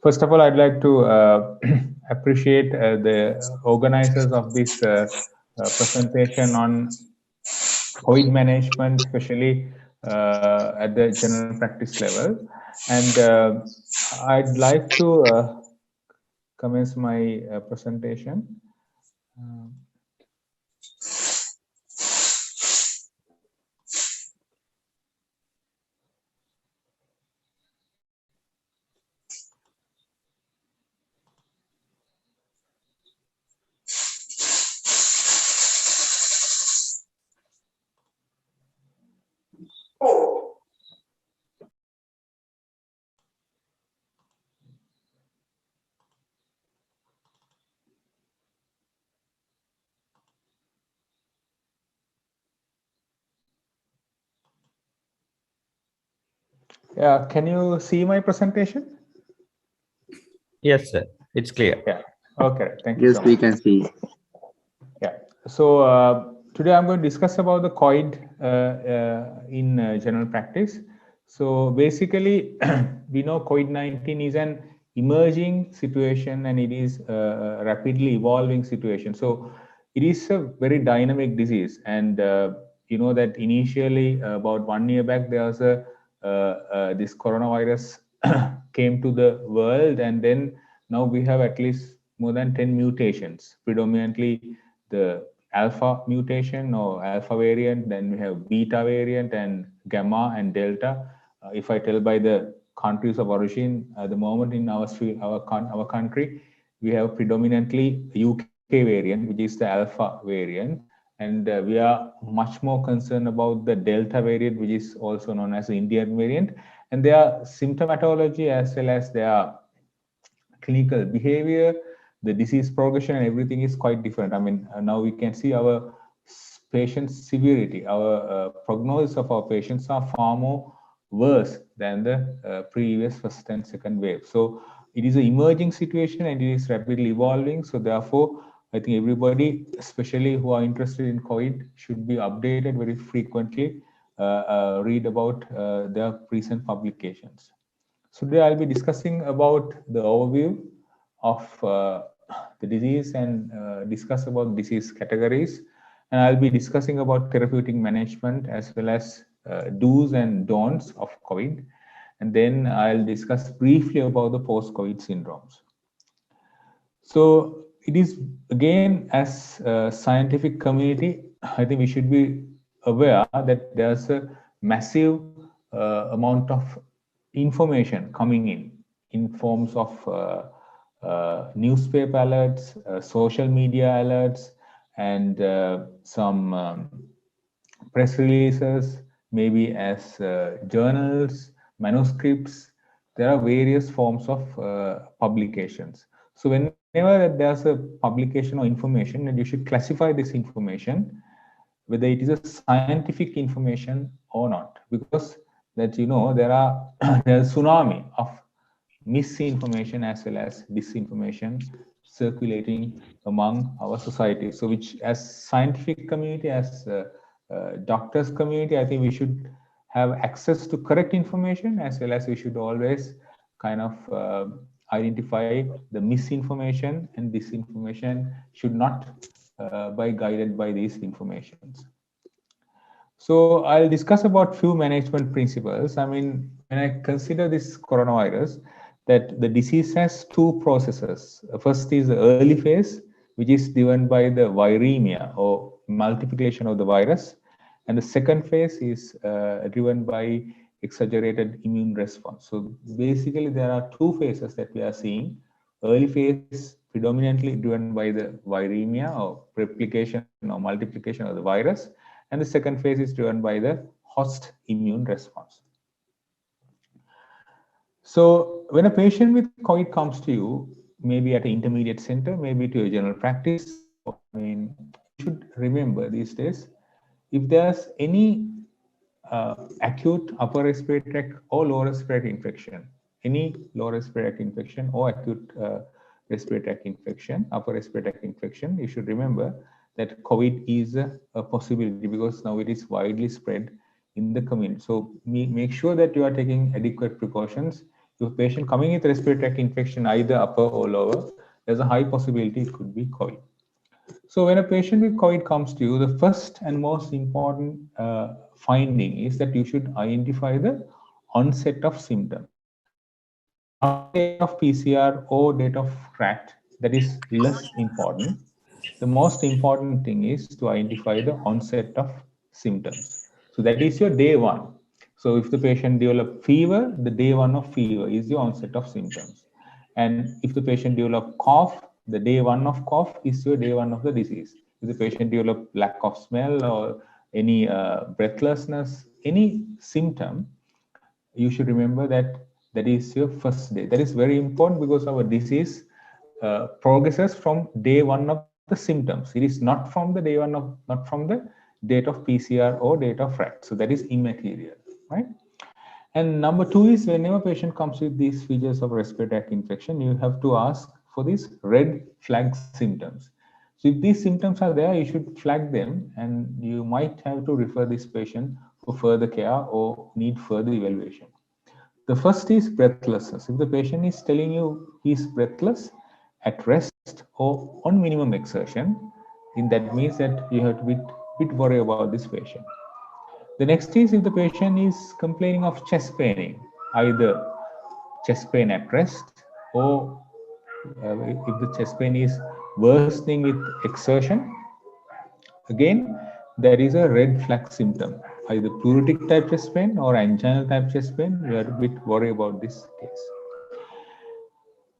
First of all, I'd like to appreciate the organizers of this presentation on COVID management, especially at the general practice level. And I'd like to commence my presentation. Um, yeah, can you see my presentation? Yes, sir. It's clear. Yeah. Okay. Thank you Yes, so we much. can see. Yeah. So today I'm going to discuss about the COVID in general practice. So basically, we know COVID-19 is an emerging situation and it is a rapidly evolving situation. So it is a very dynamic disease, and you know that initially about 1 year back there was a this coronavirus came to the world, and then now we have at least more than 10 mutations, predominantly the alpha mutation or alpha variant, then we have beta variant and gamma and delta. If I tell by the countries of origin, at the moment in our country, we have predominantly UK variant, which is the alpha variant, and we are much more concerned about the delta variant, which is also known as the Indian variant, and their symptomatology as well as their clinical behavior, the disease progression, and everything is quite different. I mean, now we can see our patients' severity, our prognosis of our patients are far more worse than the previous first and second wave. So it is an emerging situation and it is rapidly evolving. So therefore, I think everybody, especially who are interested in COVID, should be updated very frequently, read about their recent publications. So today I'll be discussing about the overview of the disease and discuss about disease categories. And I'll be discussing about therapeutic management as well as do's and don'ts of COVID. And then I'll discuss briefly about the post-COVID syndromes. So it is again, as a scientific community, I think we should be aware that there's a massive amount of information coming in forms of newspaper alerts, social media alerts, and some press releases, maybe as journals, manuscripts. There are various forms of publications. So whenever there's a publication or information, and you should classify this information whether it is a scientific information or not, because that you know there are there's a tsunami of misinformation as well as disinformation circulating among our society. So which as scientific community, as doctors community, I think we should have access to correct information, as well as we should always kind of identify the misinformation and disinformation should not be guided by these informations. So I'll discuss about few management principles. I mean, when I consider this coronavirus, that the disease has two processes. First is the early phase, which is driven by the viremia or multiplication of the virus. And the second phase is driven by exaggerated immune response. So basically, there are two phases that we are seeing. Early phase predominantly driven by the viremia or replication or multiplication of the virus, and the second phase is driven by the host immune response. So when a patient with COVID comes to you, maybe at an intermediate center, maybe to a general practice, I mean, you should remember these days, if there's any acute upper respiratory tract or lower respiratory infection, any lower respiratory infection or acute respiratory tract infection, upper respiratory tract infection, you should remember that COVID is a possibility because now it is widely spread in the community. So make sure that you are taking adequate precautions if a patient coming with respiratory tract infection, either upper or lower, there's a high possibility it could be COVID. So when a patient with COVID comes to you, the first and most important finding is that you should identify the onset of symptoms. Not the date of PCR or date of RAT, that is less important. The most important thing is to identify the onset of symptoms. So that is your day one. So if the patient develop fever, the day one of fever is the onset of symptoms. And if the patient develop cough, the day one of cough is your day one of the disease. If the patient develop lack of smell or any breathlessness, any symptom, you should remember that that is your first day. That is very important because our disease progresses from day one of the symptoms. It is not from the day one of, not from the date of PCR or date of RAT. So that is immaterial, right? And number two is whenever patient comes with these features of respiratory tract infection, you have to ask for these red flag symptoms. So if these symptoms are there, you should flag them and you might have to refer this patient for further care or need further evaluation. The first is breathlessness. If the patient is telling you he's breathless at rest or on minimum exertion, then that means that you have to be bit worried about this patient. The next is if the patient is complaining of chest paining, either chest pain at rest or if the chest pain is worsening with exertion, again, there is a red flag symptom, either pleuritic type chest pain or anginal type chest pain. We are a bit worried about this case.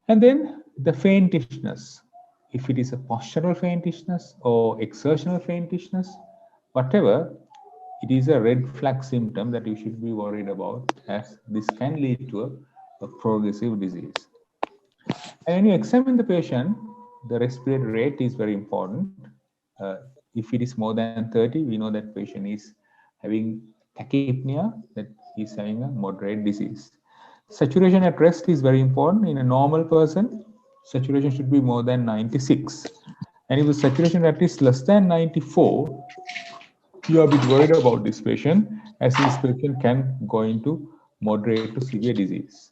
And then the faintishness. If it is a postural faintishness or exertional faintishness, whatever, it is a red flag symptom that you should be worried about, as this can lead to a progressive disease. And when you examine the patient, the respiratory rate is very important. If it is more than 30, we know that patient is having tachypnea, that is having a moderate disease. Saturation at rest is very important. In a normal person, saturation should be more than 96. And if the saturation rate is less than 94, you are a bit worried about this patient, as this patient can go into moderate to severe disease.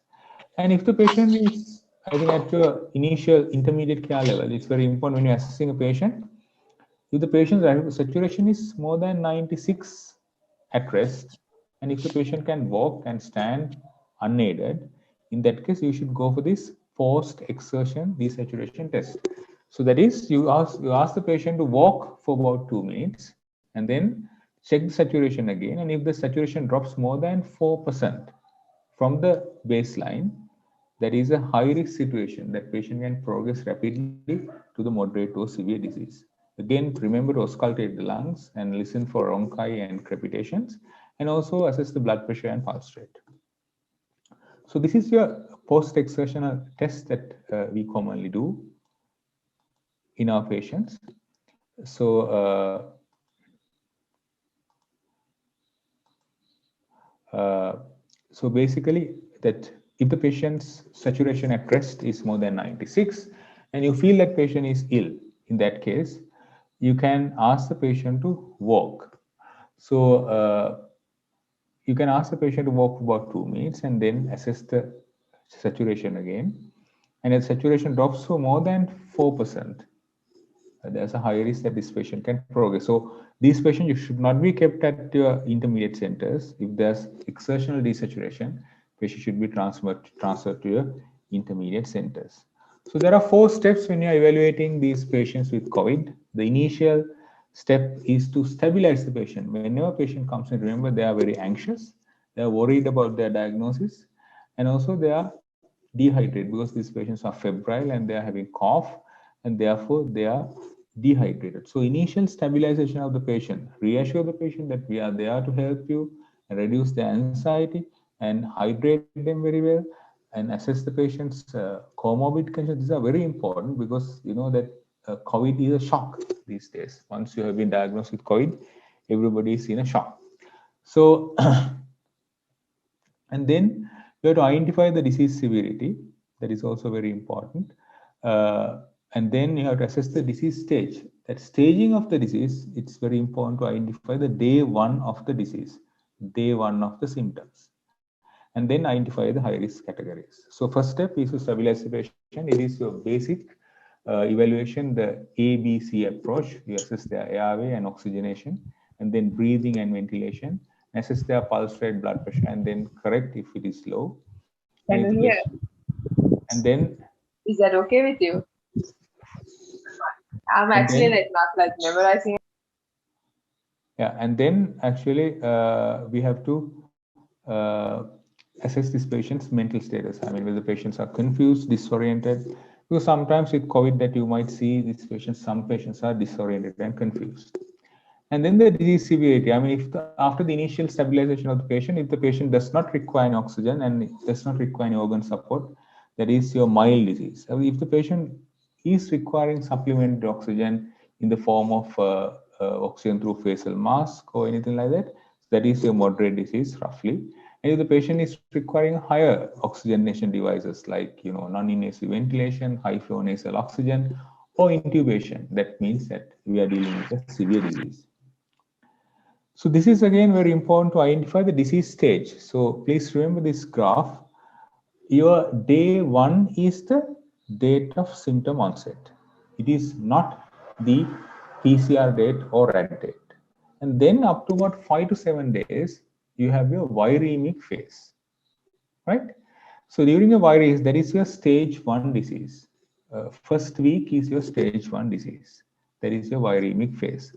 And if the patient is, I think, at your initial intermediate care level, it's very important when you're assessing a patient. If the patient's saturation is more than 96 at rest, and if the patient can walk and stand unaided, in that case, you should go for this post-exertion desaturation test. So that is, you ask the patient to walk for about 2 minutes, and then check the saturation again. And if the saturation drops more than 4% from the baseline, that is a high risk situation that patient can progress rapidly to the moderate or severe disease. Again, remember to auscultate the lungs and listen for rhonchi and crepitations, and also assess the blood pressure and pulse rate. So this is your post-exertional test that we commonly do in our patients. So so basically that if the patient's saturation at rest is more than 96 and you feel that patient is ill, in that case, you can ask the patient to walk. So you can ask the patient to walk for about 2 minutes and then assess the saturation again. And if saturation drops to more than 4%, there's a high risk that this patient can progress. So these patients, you should not be kept at your intermediate centers. If there's exertional desaturation, patient should be transferred to your intermediate centers. So there are 4 steps when you're evaluating these patients with COVID. The initial step is to stabilize the patient. Whenever a patient comes in, remember they are very anxious, they are worried about their diagnosis, and also they are dehydrated because these patients are febrile and they are having cough, and therefore they are dehydrated. So initial stabilization of the patient, reassure the patient that we are there to help you and reduce the anxiety and hydrate them very well and assess the patient's comorbid conditions. These are very important because you know that COVID is a shock these days. Once you have been diagnosed with COVID, everybody is in a shock. So, and then you have to identify the disease severity. That is also very important. And then you have to assess the disease stage. That staging of the disease, it's very important to identify the day one of the disease, day one of the symptoms. and then identify the high risk categories. So first step is to stabilize the patient. It is your basic evaluation, the ABC approach. You assess their airway and oxygenation, and then breathing and ventilation, assess their pulse rate, blood pressure, and then correct if it is low. And, if the patient, and then is that okay with you? I'm actually like not like memorizing. Yeah, and then actually we have to assess this patient's mental status. I mean, whether the patients are confused, disoriented, because sometimes with COVID that you might see these patients, some patients are disoriented and confused. And then the disease severity. I mean, if after the initial stabilization of the patient, if the patient does not require any oxygen and does not require any organ support, that is your mild disease. I mean, if the patient is requiring supplementary oxygen in the form of oxygen through facial mask or anything like that, that is your moderate disease roughly. And if the patient is requiring higher oxygenation devices like non-invasive ventilation, high flow nasal oxygen, or intubation, that means that we are dealing with a severe disease. So this is again very important to identify the disease stage. So please remember this graph. Your day 1 is the date of symptom onset. It is not the PCR date or RAT date. And then up to about 5 to 7 days, you have your viremic phase, right? So during a virus, that is your stage 1 disease. First week is your stage 1 disease. That is your viremic phase.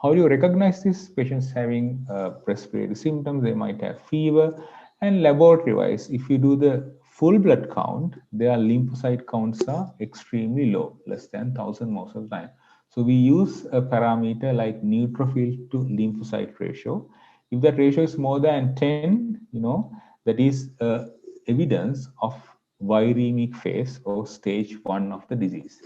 How do you recognize this? Patients having respiratory symptoms, they might have fever, and laboratory wise, if you do the full blood count, their lymphocyte counts are extremely low, less than 1,000 most of the time. So we use a parameter like neutrophil to lymphocyte ratio. If that ratio is more than 10, that is evidence of viremic phase or stage 1 of the disease.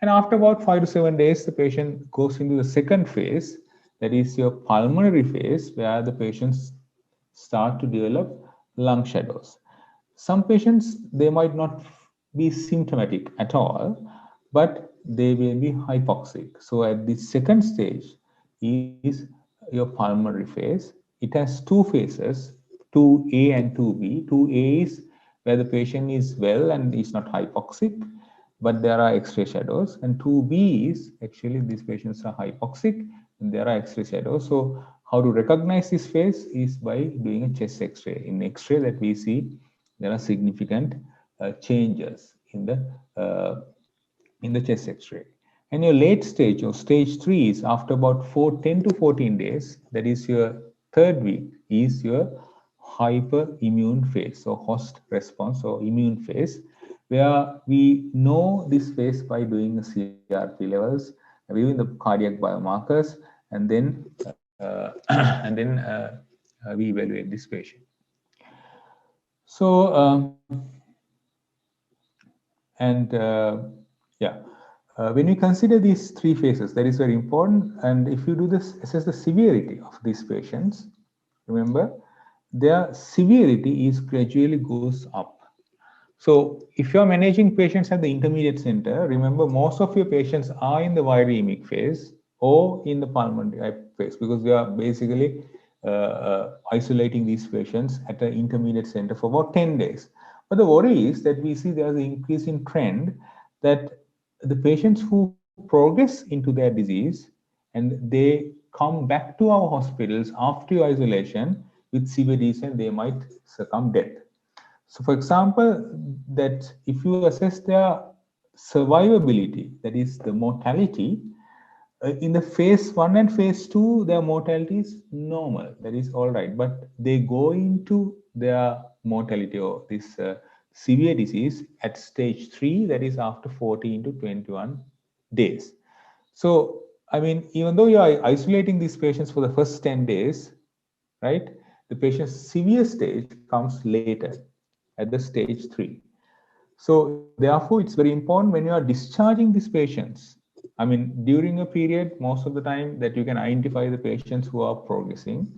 And after about 5 to 7 days, the patient goes into the second phase, that is your pulmonary phase, where the patients start to develop lung shadows. Some patients, they might not be symptomatic at all, but they will be hypoxic. So at the second stage is your pulmonary phase. It has two phases, 2A and 2B. 2A is where the patient is well and is not hypoxic, but there are X-ray shadows. And 2B is actually these patients are hypoxic and there are X-ray shadows. So how to recognize this phase is by doing a chest X-ray. In X-ray that we see, there are significant changes in the chest X-ray. And your late stage or stage 3 is after about 10 to 14 days, that is your third week, is your hyperimmune phase, so host response or immune phase, where we know this phase by doing the CRP levels, viewing the cardiac biomarkers, and then we evaluate this patient. So when we consider these three phases, that is very important. And if you do this, assess the severity of these patients, remember their severity is gradually goes up. So if you're managing patients at the intermediate center, remember most of your patients are in the viremic phase or in the pulmonary phase, because we are basically isolating these patients at the intermediate center for about 10 days. But the worry is that we see there's an increasing trend that the patients who progress into their disease and they come back to our hospitals after your isolation with severe disease, and they might succumb death. So for example, that if you assess their survivability, that is the mortality, in the phase 1 and phase 2, their mortality is normal, that is all right, but they go into their mortality or this severe disease at stage 3, that is after 14 to 21 days. So, I mean, even though you are isolating these patients for the first 10 days, right, the patient's severe stage comes later at the stage 3. So therefore, it's very important when you are discharging these patients. I mean, during a period, most of the time that you can identify the patients who are progressing,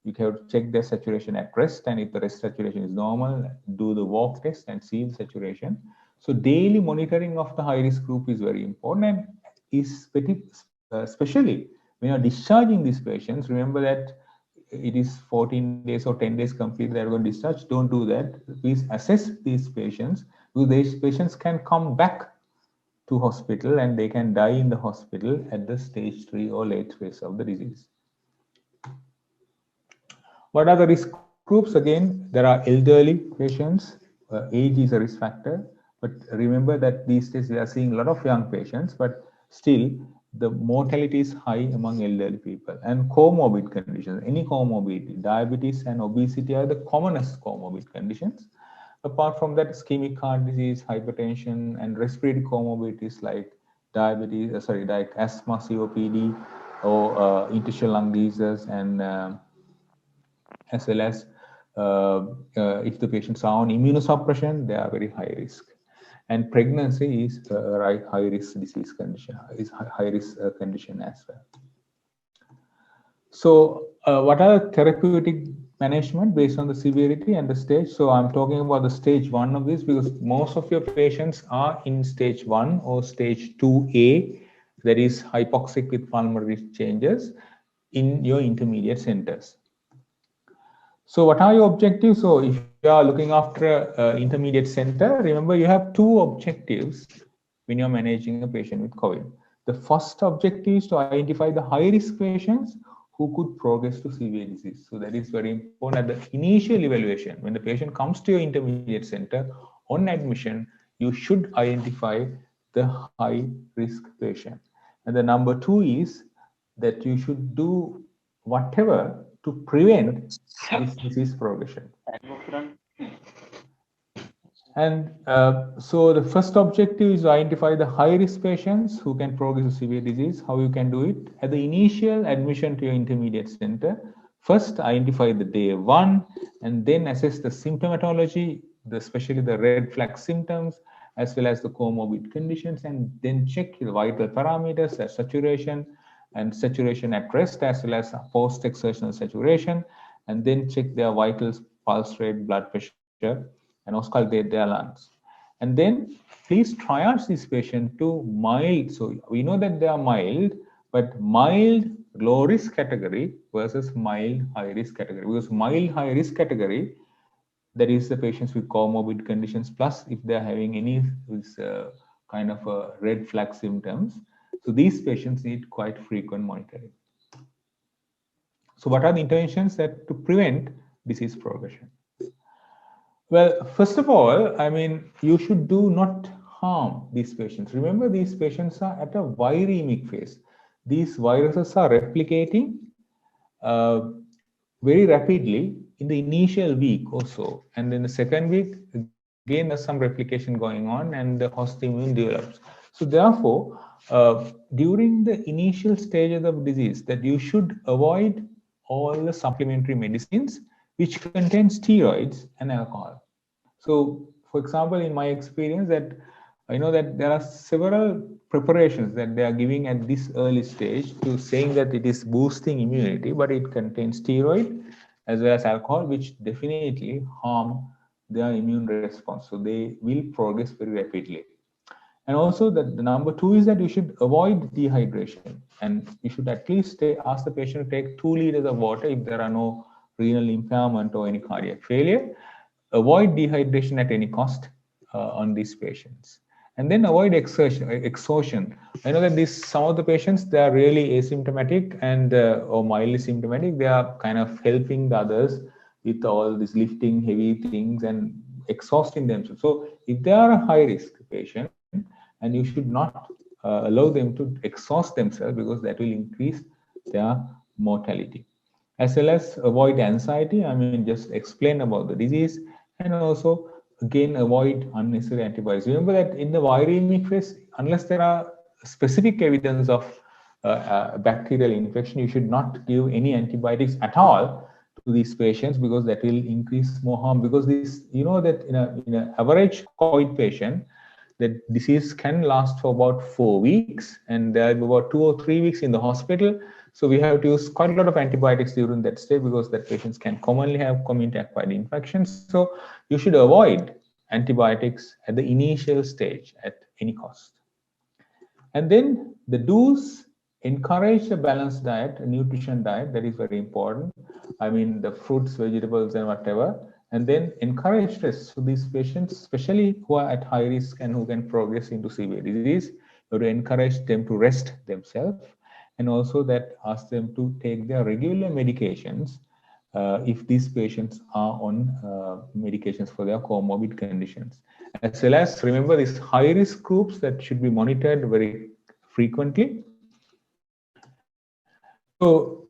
you have to check their saturation at rest. And if the rest saturation is normal, do the walk test and see the saturation. So daily monitoring of the high risk group is very important, and is especially when you're discharging these patients, remember that it is 14 days or 10 days complete, they're going to discharge. Don't do that. Please assess these patients, because these patients can come back to hospital and they can die in the hospital at the stage 3 or late phase of the disease. What are the risk groups? Again, there are elderly patients. Age is a risk factor, but remember that these days we are seeing a lot of young patients, but still the mortality is high among elderly people. And comorbid conditions, any comorbidity, diabetes and obesity are the commonest comorbid conditions. Apart from that, ischemic heart disease, hypertension, and respiratory comorbidities like diabetes, like asthma, COPD, or interstitial lung diseases, and as well as if the patients are on immunosuppression, they are very high risk. And pregnancy is a high risk disease condition, is high risk condition as well. So what are the therapeutic management based on the severity and the stage? So I'm talking about the stage 1 of this, because most of your patients are in stage 1 or stage 2A, that is hypoxic with pulmonary changes in your intermediate centers. So what are your objectives? So if you are looking after an intermediate center, remember you have 2 objectives when you're managing a patient with COVID. The first objective is to identify the high-risk patients who could progress to severe disease. So that is very important at the initial evaluation. When the patient comes to your intermediate center on admission, you should identify the high-risk patient. And the number 2 is that you should do whatever to prevent this disease progression. And so the first objective is to identify the high-risk patients who can progress to severe disease. How you can do it? At the initial admission to your intermediate center, first identify the day 1 and then assess the symptomatology, especially the red flag symptoms, as well as the comorbid conditions, and then check the vital parameters, the saturation and saturation at rest, as well as post-exertional saturation, and then check their vitals, pulse rate, blood pressure, and auscultate their lungs. And then please triage this patient to mild. So we know that they are mild, but mild low risk category versus mild high risk category. Because mild high risk category, that is the patients with comorbid conditions, plus if they're having any kind of red flag symptoms. So these patients need quite frequent monitoring. So what are the interventions that to prevent disease progression? Well, first of all, I mean, you should do not harm these patients. Remember, these patients are at a viremic phase. These viruses are replicating very rapidly in the initial week or so. And in the second week, again, there's some replication going on and the host immune develops. So therefore, during the initial stage of the disease, that you should avoid all the supplementary medicines which contain steroids and alcohol. So, for example, in my experience, that I know that there are several preparations that they are giving at this early stage to saying that it is boosting immunity, but it contains steroid as well as alcohol, which definitely harm their immune response. So they will progress very rapidly. And also the number 2 is that you should avoid dehydration, and you should at least ask the patient to take 2 liters of water if there are no renal impairment or any cardiac failure. Avoid dehydration at any cost on these patients. And then avoid exhaustion. I know that some of the patients, they are really asymptomatic and or mildly symptomatic. They are kind of helping the others with all this lifting heavy things and exhausting themselves. So if they are a high risk patient, and you should not allow them to exhaust themselves, because that will increase their mortality. As well as avoid anxiety. I mean, just explain about the disease, and also again avoid unnecessary antibiotics. Remember that in the viremic phase, unless there are specific evidence of bacterial infection, you should not give any antibiotics at all to these patients, because that will increase more harm. Because this, you know that in an average COVID patient, the disease can last for about 4 weeks, and there are about 2 or 3 weeks in the hospital. So we have to use quite a lot of antibiotics during that stage, because that patients can commonly have community-acquired infections. So you should avoid antibiotics at the initial stage at any cost. And then the do's encourage a balanced diet, a nutrition diet, that is very important. I mean, the fruits, vegetables, and whatever, and then encourage rest. So these patients, especially who are at high risk and who can progress into severe disease, you have to encourage them to rest themselves, and also that ask them to take their regular medications if these patients are on medications for their comorbid conditions. As well as remember these high risk groups that should be monitored very frequently. So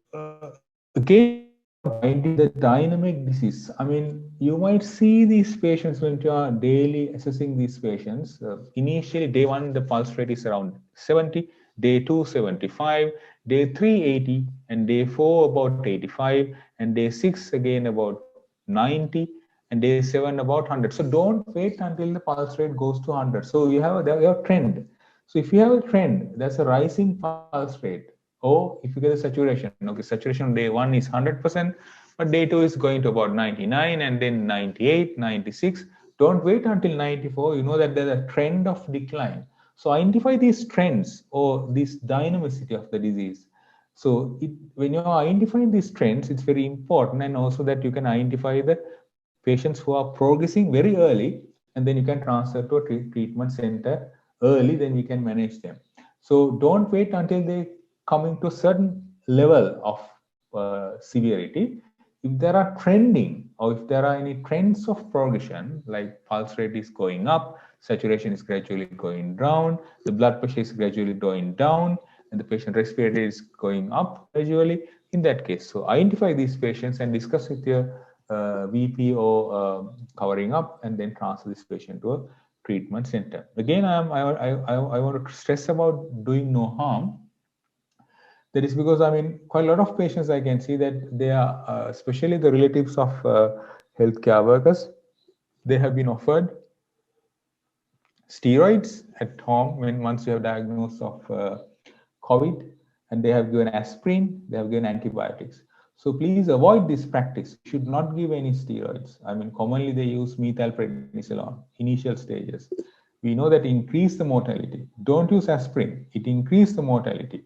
again, finding the dynamic disease. I mean, you might see these patients when you are daily assessing these patients. Initially, day 1, the pulse rate is around 70, day 2, 75, day 3, 80, and day 4, about 85, and day 6, again about 90, and day 7, about 100. So don't wait until the pulse rate goes to 100. So you have a trend. So if you have a trend, that's a rising pulse rate. Or if you get a saturation, okay, saturation on day 1 is 100%, but day 2 is going to about 99, and then 98, 96. Don't wait until 94. You know that there's a trend of decline. So identify these trends or this dynamicity of the disease. So when you're identifying these trends, it's very important, and also that you can identify the patients who are progressing very early, and then you can transfer to a treatment center early, then we can manage them. So don't wait until they coming to a certain level of severity. If there are trending, or if there are any trends of progression, like pulse rate is going up, saturation is gradually going down, the blood pressure is gradually going down, and the patient respiratory is going up gradually, in that case, so identify these patients and discuss with your VP or covering up, and then transfer this patient to a treatment center. Again, I want to stress about doing no harm. That is because, I mean, quite a lot of patients I can see that they are, especially the relatives of healthcare workers, they have been offered steroids at home when once you have diagnosed of COVID, and they have given aspirin, they have given antibiotics. So please avoid this practice. You should not give any steroids. I mean, commonly they use methylprednisolone, initial stages. We know that increase the mortality. Don't use aspirin. It increases the mortality.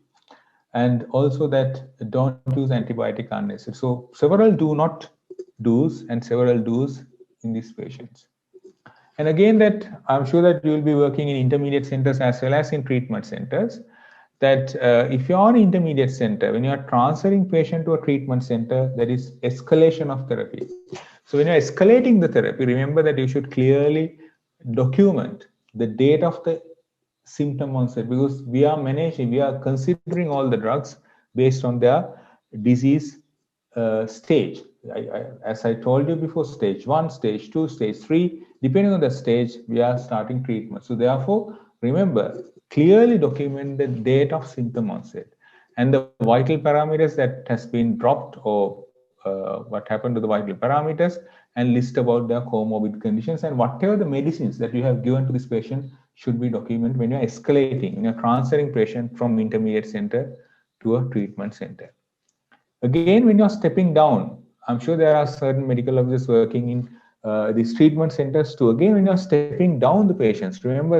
And also that don't use antibiotic unnecessarily. So several do not do's and several do's in these patients. And again, that I'm sure that you will be working in intermediate centers as well as in treatment centers, that if you're on intermediate center, when you're transferring patient to a treatment center, there is escalation of therapy. So when you're escalating the therapy, remember that you should clearly document the date of the symptom onset, because we are considering all the drugs based on their disease stage. As I told you before, stage 1, stage 2, stage 3, depending on the stage, we are starting treatment. So therefore, remember, clearly document the date of symptom onset and the vital parameters that has been dropped, or what happened to the vital parameters, and list about their comorbid conditions, and whatever the medicines that you have given to this patient should be documented when you're escalating, when you're transferring patient from intermediate center to a treatment center. Again, when you're stepping down, I'm sure there are certain medical officers working in these treatment centers too. Again, when you're stepping down the patients, remember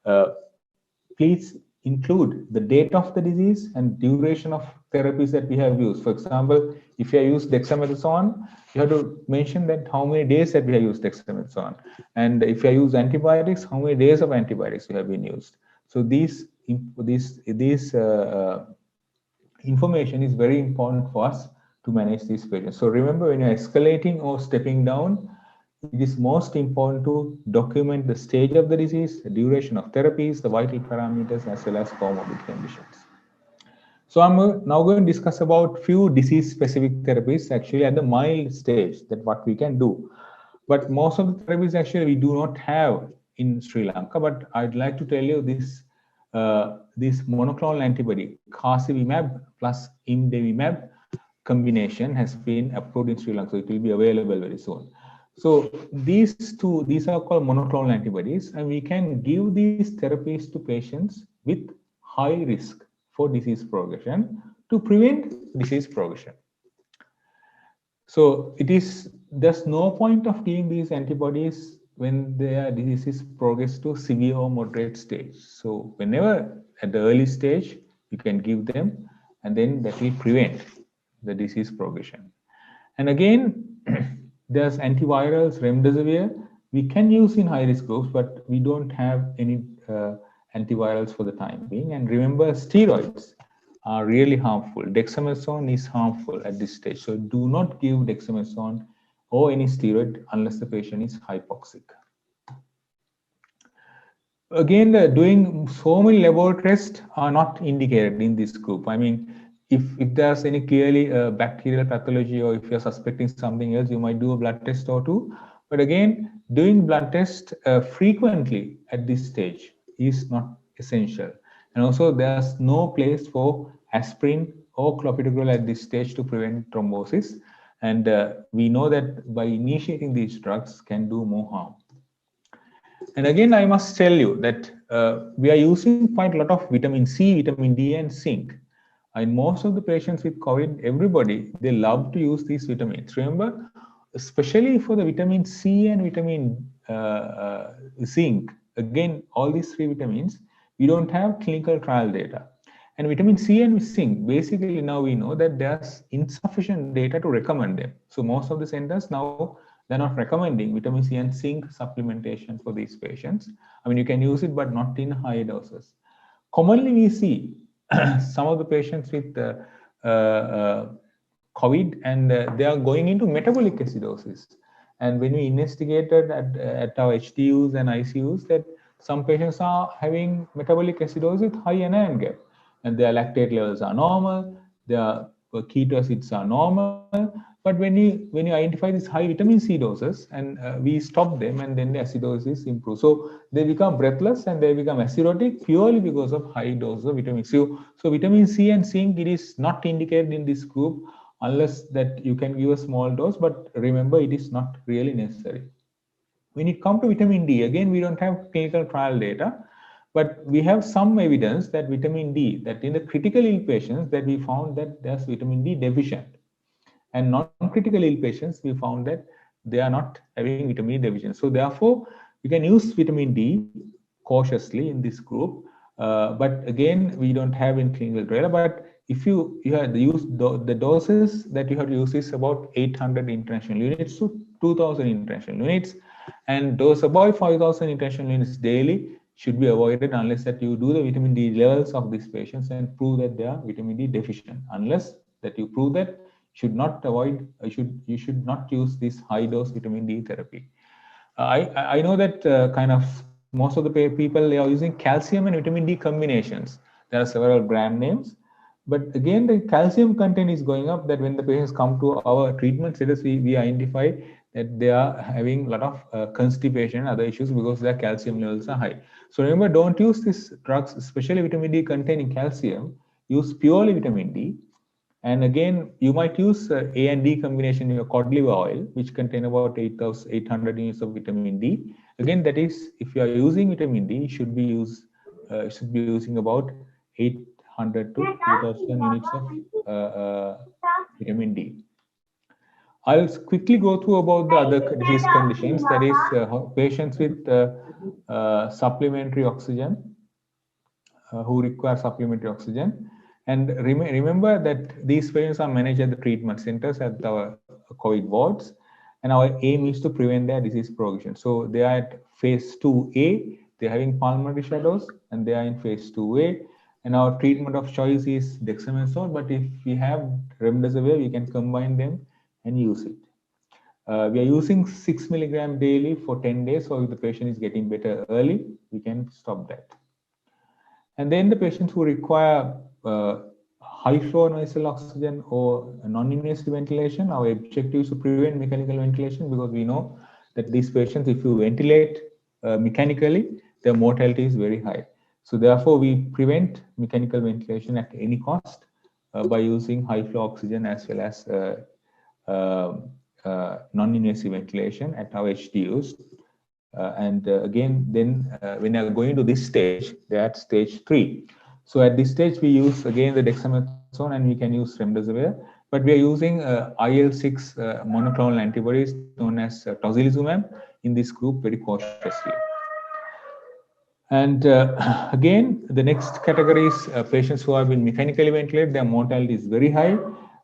that please include the date of the disease and duration of therapies that we have used. For example, if you have used dexamethasone, you have to mention that how many days that we have used dexamethasone. And if you use antibiotics, how many days of antibiotics we have been used. So these information is very important for us to manage these patients. So remember, when you're escalating or stepping down, it is most important to document the stage of the disease, the duration of therapies, the vital parameters, as well as comorbid conditions. So I'm now going to discuss about few disease-specific therapies actually at the mild stage, that what we can do. But most of the therapies actually we do not have in Sri Lanka. But I'd like to tell you this monoclonal antibody, Casirivimab plus Imdevimab combination has been approved in Sri Lanka. So it will be available very soon. So these are called monoclonal antibodies, and we can give these therapies to patients with high risk for disease progression to prevent disease progression. So there's no point of giving these antibodies when their diseases progress to severe or moderate stage. So whenever at the early stage, you can give them, and then that will prevent the disease progression. And again, there's antivirals, remdesivir, we can use in high-risk groups, but we don't have any antivirals for the time being. And remember, steroids are really harmful. Dexamethasone is harmful at this stage. So do not give dexamethasone or any steroid unless the patient is hypoxic. Again, doing so many laboratory tests are not indicated in this group. I mean, if there's any clearly bacterial pathology, or if you're suspecting something else, you might do a blood test or two. But again, doing blood test frequently at this stage is not essential. And also, there's no place for aspirin or clopidogrel at this stage to prevent thrombosis. And we know that by initiating these drugs can do more harm. And again, I must tell you that we are using quite a lot of vitamin C, vitamin D, and zinc. In most of the patients with COVID, everybody, they love to use these vitamins. Remember, especially for the vitamin C and vitamin zinc, again, all these three vitamins, we don't have clinical trial data. And vitamin C and zinc, basically now we know that there's insufficient data to recommend them. So most of the centers now, they're not recommending vitamin C and zinc supplementation for these patients. I mean, you can use it, but not in high doses. Commonly, we see some of the patients with COVID, and they are going into metabolic acidosis. And when we investigated at our HDUs and ICUs, that some patients are having metabolic acidosis with high anion gap, and their lactate levels are normal, their keto acids are normal. But when you identify these high vitamin C doses, and we stop them, and then the acidosis improves. So they become breathless and they become acidotic purely because of high doses of vitamin C. So vitamin C and zinc, it is not indicated in this group unless that you can give a small dose, but remember, it is not really necessary. When it comes to vitamin D, again, we don't have clinical trial data, but we have some evidence that vitamin D, that in the critically ill patients, that we found that there's vitamin D deficient. And non-critical ill patients, we found that they are not having vitamin D deficiency. So therefore, you can use vitamin D cautiously in this group. But again, we don't have in clinical trial. But if you have used the doses that you have to use is about 800 international units to 2000 international units. And dose above 5000 international units daily should be avoided unless that you do the vitamin D levels of these patients and prove that they are vitamin D deficient. Unless that you prove that, you should not use this high dose vitamin D therapy. I know that kind of most of the people, they are using calcium and vitamin D combinations. There are several brand names, but again, the calcium content is going up, that when the patients come to our treatment status, we identify that they are having a lot of constipation and other issues because their calcium levels are high. So remember, don't use these drugs, especially vitamin D containing calcium. Use purely vitamin D. And again, you might use A and D combination in your cod liver oil, which contain about 800 units of vitamin D. Again, that is, if you are using vitamin D, you should be using about 800 to 2000 units of vitamin D. I'll quickly go through about the other disease conditions, that is patients with supplementary oxygen, who require supplementary oxygen. And remember that these patients are managed at the treatment centers, at our COVID wards, and our aim is to prevent their disease progression. So they are at phase 2A, they're having pulmonary shadows, and they are in phase 2A. And our treatment of choice is dexamethasone, but if we have remdesivir, we can combine them and use it. We are using 6 milligram daily for 10 days, so if the patient is getting better early, we can stop that. And then the patients who require high flow nasal oxygen or non-invasive ventilation, our objective is to prevent mechanical ventilation, because we know that these patients, if you ventilate mechanically, their mortality is very high. So therefore, we prevent mechanical ventilation at any cost by using high flow oxygen as well as non-invasive ventilation at our HDUs. Again, then when you are going to this stage, they're at stage 3. So at this stage, we use again the dexamethasone, and we can use remdesivir, but we are using IL-6 monoclonal antibodies known as tocilizumab in this group very cautiously. And again, the next category is patients who have been mechanically ventilated. Their mortality is very high.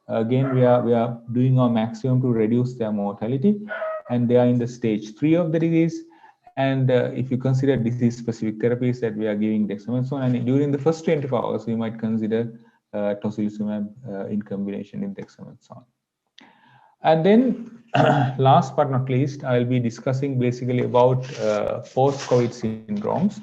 Again, we are doing our maximum to reduce their mortality, and they are in the stage 3 of the disease. And if you consider disease-specific therapies, that we are giving dexamethasone, and during the first 24 hours, we might consider tocilizumab in combination with dexamethasone. And then, last but not least, I'll be discussing basically about post-COVID syndromes.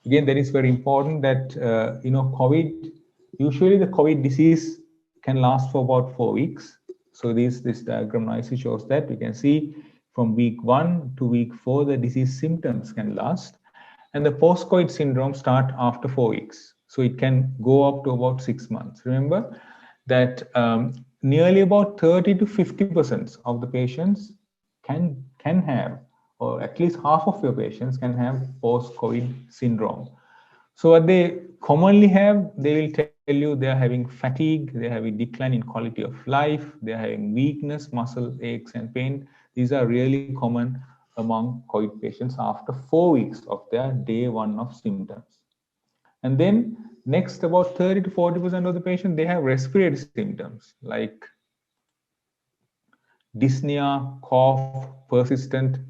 Again, that is very important that COVID. Usually, the COVID disease can last for about 4 weeks. So this diagram nicely shows that. You can see from week 1 to week 4, the disease symptoms can last, and the post-COVID syndrome start after 4 weeks. So it can go up to about 6 months. Remember that nearly about 30 to 50% of the patients can have, or at least half of your patients can have post-COVID syndrome. So what they commonly have, they will tell you they are having fatigue, they are having decline in quality of life, they are having weakness, muscle aches and pain. These are really common among COVID patients after 4 weeks of their day 1 of symptoms. And then next, about 30 to 40% of the patients, they have respiratory symptoms like dyspnea, cough, persistent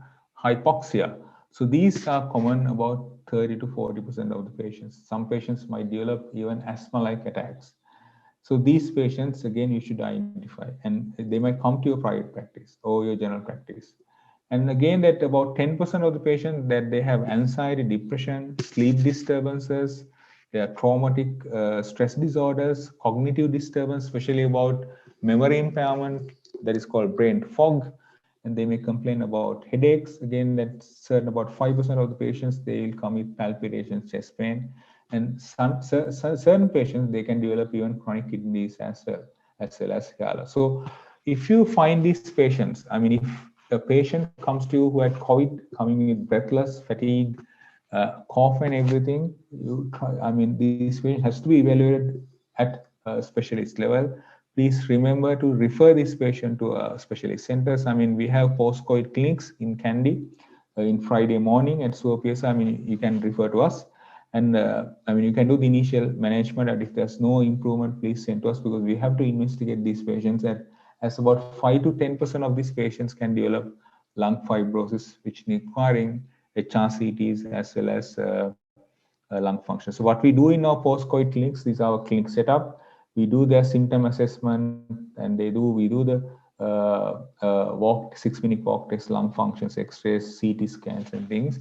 hypoxia. So these are common about 30 to 40% of the patients. Some patients might develop even asthma-like attacks. So these patients, again, you should identify, and they might come to your private practice or your general practice. And again, that about 10% of the patients that they have anxiety, depression, sleep disturbances, they are traumatic stress disorders, cognitive disturbance, especially about memory impairment, that is called brain fog, and they may complain about headaches. Again, that's certain about 5% of the patients, they will come with palpitations, chest pain, and certain patients, they can develop even chronic kidney disease as well as HALA. So if you find these patients, I mean, if a patient comes to you who had COVID, coming with breathless, fatigue, cough and everything, this patient has to be evaluated at a specialist level. Please remember to refer this patient to specialist centers. I mean, we have post-COVID clinics in Kandy in Friday morning at SOPS. I mean, you can refer to us. And you can do the initial management, and if there's no improvement, please send to us, because we have to investigate these patients. As about 5 to 10% of these patients can develop lung fibrosis, which requiring HRCTs as well as lung function. So what we do in our post-COVID clinics, these are our clinic setup. We do their symptom assessment, and we do the 6-minute walk test, lung functions, X-rays, CT scans, and things,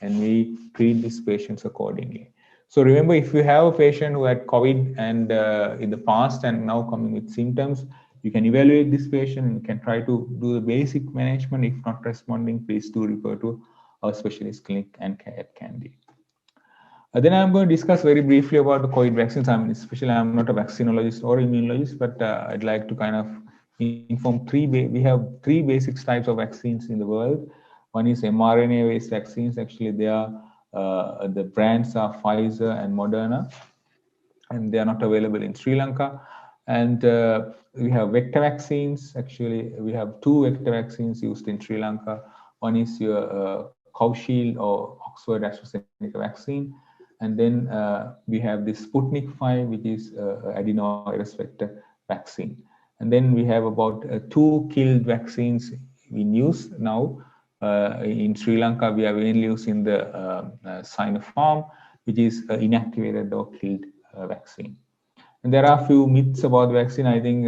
and we treat these patients accordingly. So remember, if you have a patient who had COVID and in the past and now coming with symptoms, you can evaluate this patient and you can try to do the basic management. If not responding, please do refer to our specialist clinic and at Kandy. Then I'm going to discuss very briefly about the COVID vaccines. Especially I'm not a vaccinologist or immunologist, but I'd like to kind of inform we have 3 basic types of vaccines in the world. One is mRNA-based vaccines. Actually, they are the brands are Pfizer and Moderna, and they are not available in Sri Lanka. And we have vector vaccines. Actually, we have 2 vector vaccines used in Sri Lanka. One is your Covishield or Oxford AstraZeneca vaccine. And then we have the Sputnik 5, which is adenovirus vector vaccine. And then we have about 2 killed vaccines in use now. In Sri Lanka, we are mainly using the Sinopharm, which is inactivated or killed vaccine. And there are a few myths about the vaccine. I think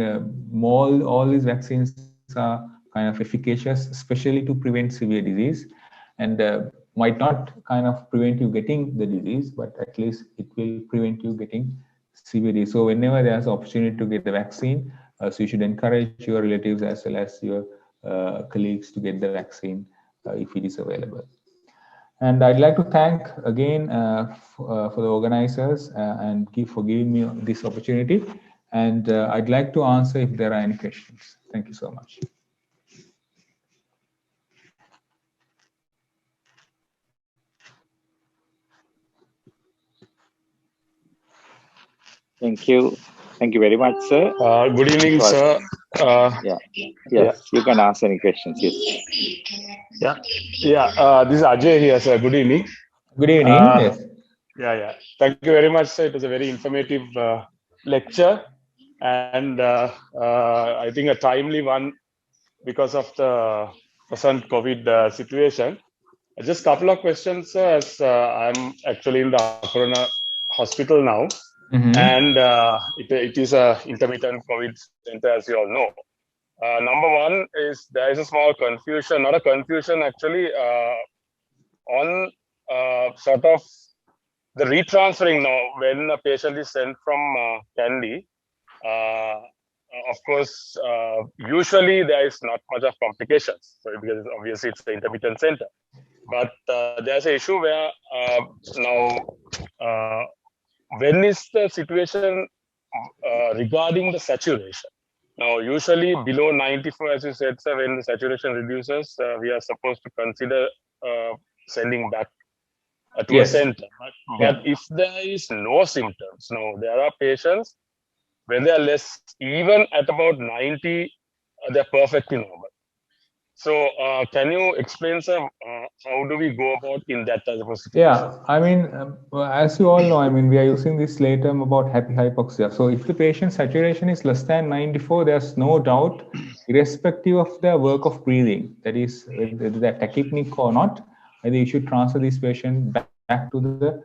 all these vaccines are kind of efficacious, especially to prevent severe disease, and might not kind of prevent you getting the disease, but at least it will prevent you getting severe disease. So whenever there's an opportunity to get the vaccine, so you should encourage your relatives as well as your colleagues to get the vaccine if it is available. And I'd like to thank again for the organizers and for giving me this opportunity. And I'd like to answer if there are any questions. Thank you so much. Thank you. Thank you very much, sir. Good evening, sir. Yes, you can ask any questions. Yes. This is Ajay here, sir. Good evening. Good evening. Yes. Yeah. Thank you very much, sir. It was a very informative lecture, and I think a timely one because of the present COVID situation. Just a couple of questions, sir, as I'm actually in the Corona hospital now, and it is a intermittent COVID center, as you all know. Number one is there is a small confusion, not a confusion actually, on sort of the retransferring now when a patient is sent from Kandy. Of course, usually there is not much of complications, so because obviously it's the intermittent center. But there's an issue where now, when is the situation regarding the saturation? Now, usually below 94, as you said, sir, when the saturation reduces, we are supposed to consider sending back to a center. But if there is no symptoms, now there are patients when they are less, even at about 90, they're perfectly normal. So can you explain, sir, how do we go about in that type of situation? Yeah, I mean, as you all know, I mean, we are using this late term about happy hypoxia. So if the patient saturation is less than 94, there's no doubt, irrespective of their work of breathing, that is, whether they're tachypneic or not, I think you should transfer this patient back to the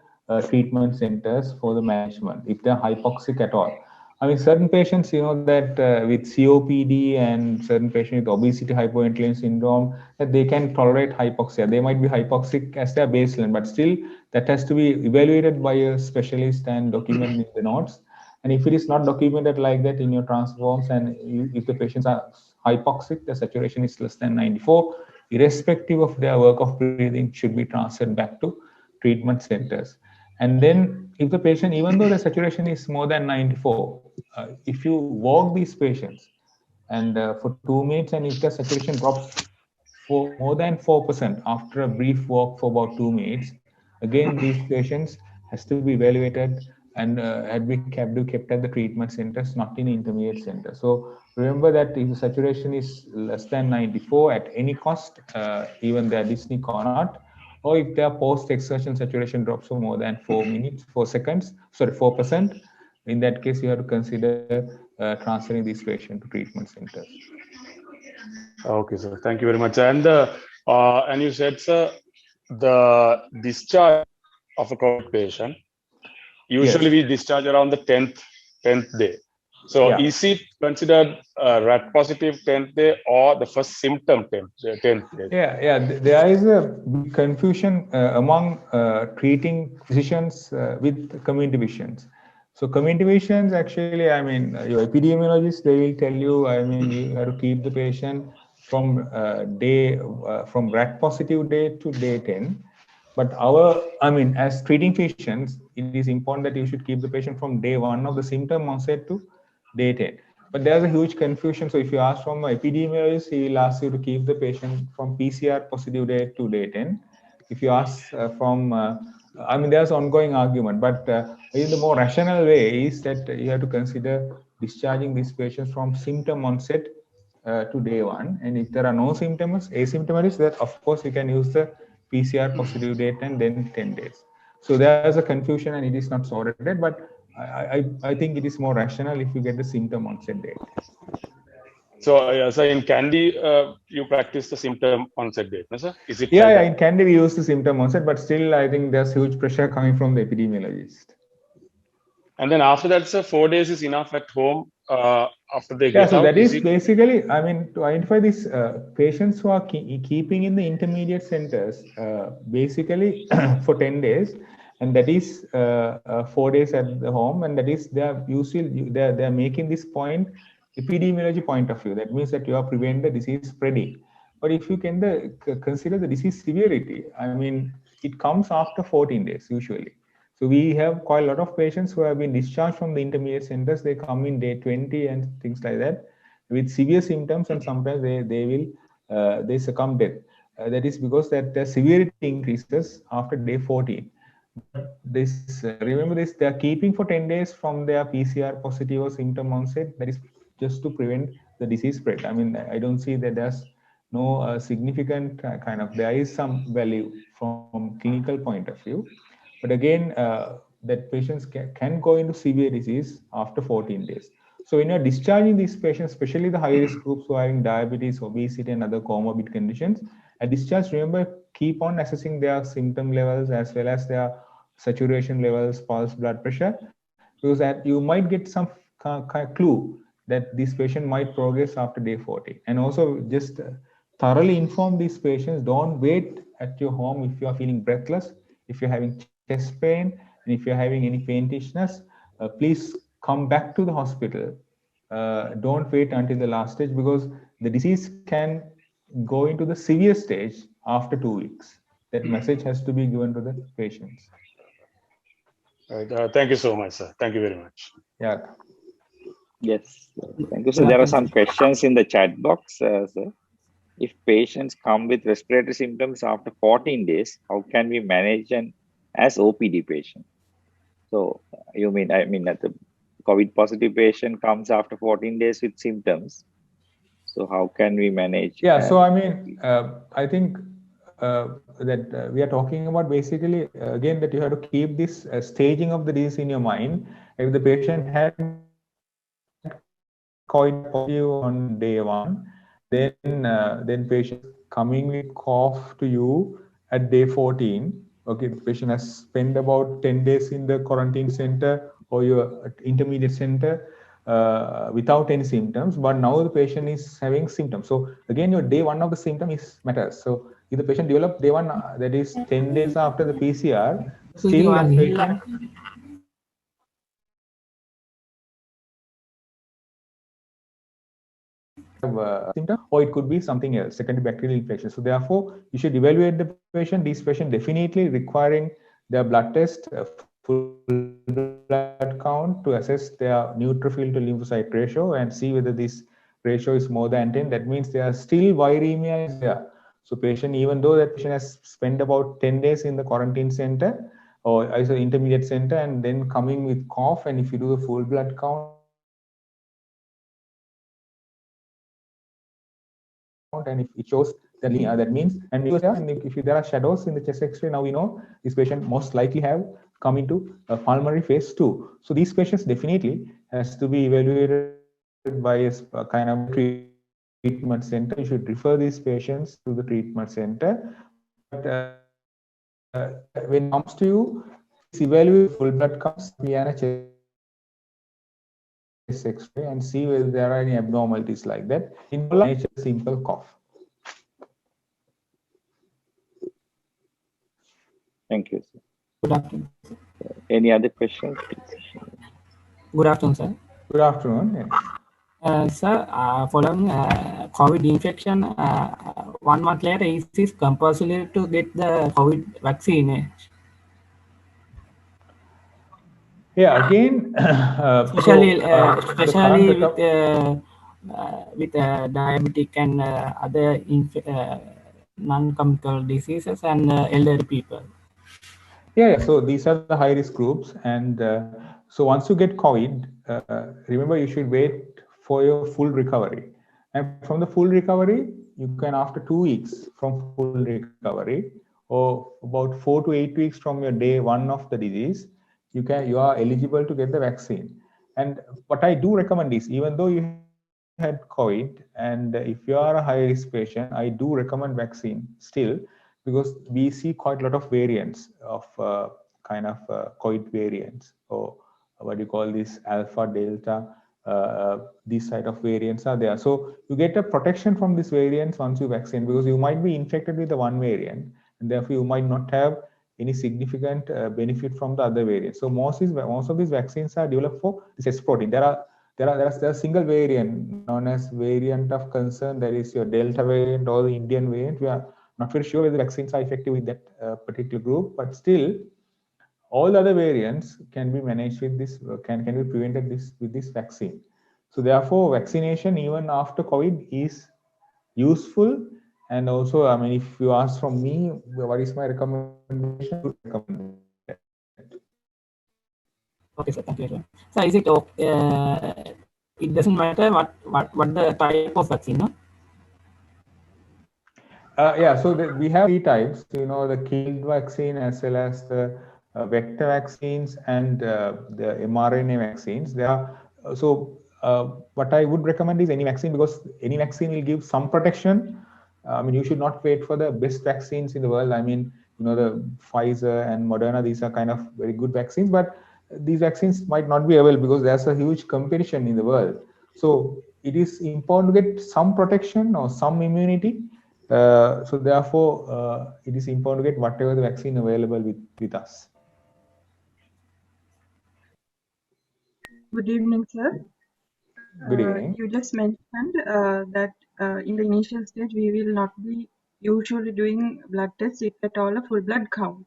treatment centers for the management if they're hypoxic at all. I mean, certain patients, you know, that with COPD and certain patients with obesity, hypoventilation syndrome, that they can tolerate hypoxia. They might be hypoxic as their baseline, but still that has to be evaluated by a specialist and documented in the notes. And if it is not documented like that in your transforms, and if the patients are hypoxic, the saturation is less than 94, irrespective of their work of breathing, should be transferred back to treatment centers. And then if the patient, even though the saturation is more than 94, if you walk these patients and for 2 minutes, and if the saturation drops for more than 4% after a brief walk for about 2 minutes, again, these patients has to be evaluated and had be kept at the treatment centers, not in intermediate centers. So remember that if the saturation is less than 94 at any cost, even they're dyspneic or not, or if their post-exertion saturation drops for more than 4%, in that case, you have to consider transferring this patient to treatment centers. Okay, sir. Thank you very much. And you said, sir, the discharge of a COVID patient, usually we discharge around the 10th day. So is it considered rat positive 10th day or the first symptom 10th day? Yeah. There is a big confusion among treating physicians with community physicians. So community physicians, actually, I mean, your epidemiologists, they will tell you, I mean, you have to keep the patient from from rat positive day to day 10. But as treating physicians, it is important that you should keep the patient from day 1 of the symptom onset to day 10. But there's a huge confusion. So if you ask from an epidemiologist, he will ask you to keep the patient from PCR positive day to day 10. If you ask there's ongoing argument, but the more rational way is that you have to consider discharging these patients from symptom onset to day 1. And if there are no symptoms, asymptomatic, that of course you can use the PCR positive date and then 10 days. So there's a confusion and it is not sorted, but I think it is more rational if you get the symptom onset date. So in Kandy, you practice the symptom onset date, no, sir? Is it? Yeah, in Kandy we use the symptom onset, but still I think there's huge pressure coming from the epidemiologist. And then after that, sir, 4 days is enough at home after they get out? So that is basically, I mean, to identify these patients who are keeping in the intermediate centers, basically for 10 days, and that is 4 days at the home, and that is they're making this point epidemiology point of view. That means that you are preventing the disease spreading. But if you can consider the disease severity, I mean, it comes after 14 days usually. So we have quite a lot of patients who have been discharged from the intermediate centers. They come in day 20 and things like that with severe symptoms, and sometimes they succumb death. That is because that their severity increases after day 14. But this remember this, they are keeping for 10 days from their PCR positive or symptom onset. That is just to prevent the disease spread. I mean, I don't see that there's no significant kind of, there is some value from clinical point of view. But again, that patients can go into severe disease after 14 days. So when you're discharging these patients, especially the high risk groups who are having diabetes, obesity, and other comorbid conditions, at discharge, remember, keep on assessing their symptom levels as well as their saturation levels, pulse, blood pressure, because that you might get some clue that this patient might progress after day 40. And also just thoroughly inform these patients. Don't wait at your home if you are feeling breathless, if you're having chest pain, and if you're having any faintishness, please come back to the hospital. Don't wait until the last stage, because the disease can go into the severe stage after 2 weeks. That message has to be given to the patients. Thank you so much, sir. Thank you very much. Yeah. Yes, thank you. So there are some questions in the chat box, sir. If patients come with respiratory symptoms after 14 days, how can we manage an as OPD patient? So you mean, I mean that the COVID positive patient comes after 14 days with symptoms. So how can we manage? Yeah, so I mean, I think that we are talking about basically, again, that you have to keep this staging of the disease in your mind. If the patient had COVID positive on day 1, then patient coming with cough to you at day 14. Okay, the patient has spent about 10 days in the quarantine center or your intermediate center without any symptoms, but now the patient is having symptoms. So again, your day 1 of the symptom is matters. So if the patient developed day 1, that is 10 days after the PCR, still that patient symptom, or it could be something else, secondary bacterial infection. So therefore, you should evaluate the patient. These patients definitely requiring their blood test, full blood count to assess their neutrophil to lymphocyte ratio and see whether this ratio is more than 10. That means there are still viremia is there. So patient, even though that patient has spent about 10 days in the quarantine center or as an intermediate center and then coming with cough, and if you do the full blood count and if it shows that means, and if there are shadows in the chest X-ray, now we know this patient most likely have come into pulmonary phase 2. So these patients definitely has to be evaluated by a kind of treatment center. You should refer these patients to the treatment center. But when it comes to you, evaluate full blood counts and chest X-ray and see whether there are any abnormalities like that. In nature, simple cough. Thank you, sir. Good afternoon. Any other questions? Good afternoon, sir. Good afternoon. Sir, following COVID infection, 1 month later, is this compulsory to get the COVID vaccine? Yeah, again, especially with diabetic and other non-communicable diseases and elderly people. Yeah, so these are the high risk groups, and so once you get COVID, remember you should wait for your full recovery, and from the full recovery you can, after 2 weeks from full recovery or about 4 to 8 weeks from your day 1 of the disease, you are eligible to get the vaccine. And what I do recommend is, even though you had COVID and if you are a high risk patient, I do recommend vaccine still, because we see quite a lot of variants of COVID variants, or what do you call this, alpha, delta, these side of variants are there. So you get a protection from these variants once you vaccine, because you might be infected with the one variant and therefore you might not have any significant benefit from the other variants. So most of these vaccines are developed for this S protein. There are a single variant known as variant of concern, that is your Delta variant or the Indian variant. We are not very sure whether the vaccines are effective with that particular group, but still, all the other variants can be managed with this, can be prevented with this vaccine. So therefore, vaccination even after COVID is useful. And also, I mean, if you ask from me, what is my recommendation? Okay, sir. Thank you. So is it it doesn't matter what the type of vaccine, no? Yeah, so we have three types, you know, the killed vaccine as well as the vector vaccines and the mRNA vaccines. There are, what I would recommend is any vaccine, because any vaccine will give some protection. I mean, you should not wait for the best vaccines in the world. I mean, you know, the Pfizer and Moderna, these are kind of very good vaccines, but these vaccines might not be available because there's a huge competition in the world. So it is important to get some protection or some immunity. So therefore, it is important to get whatever the vaccine available with us. Good evening, sir. Good evening. You just mentioned that in the initial stage, we will not be usually doing blood tests, if at all a full blood count.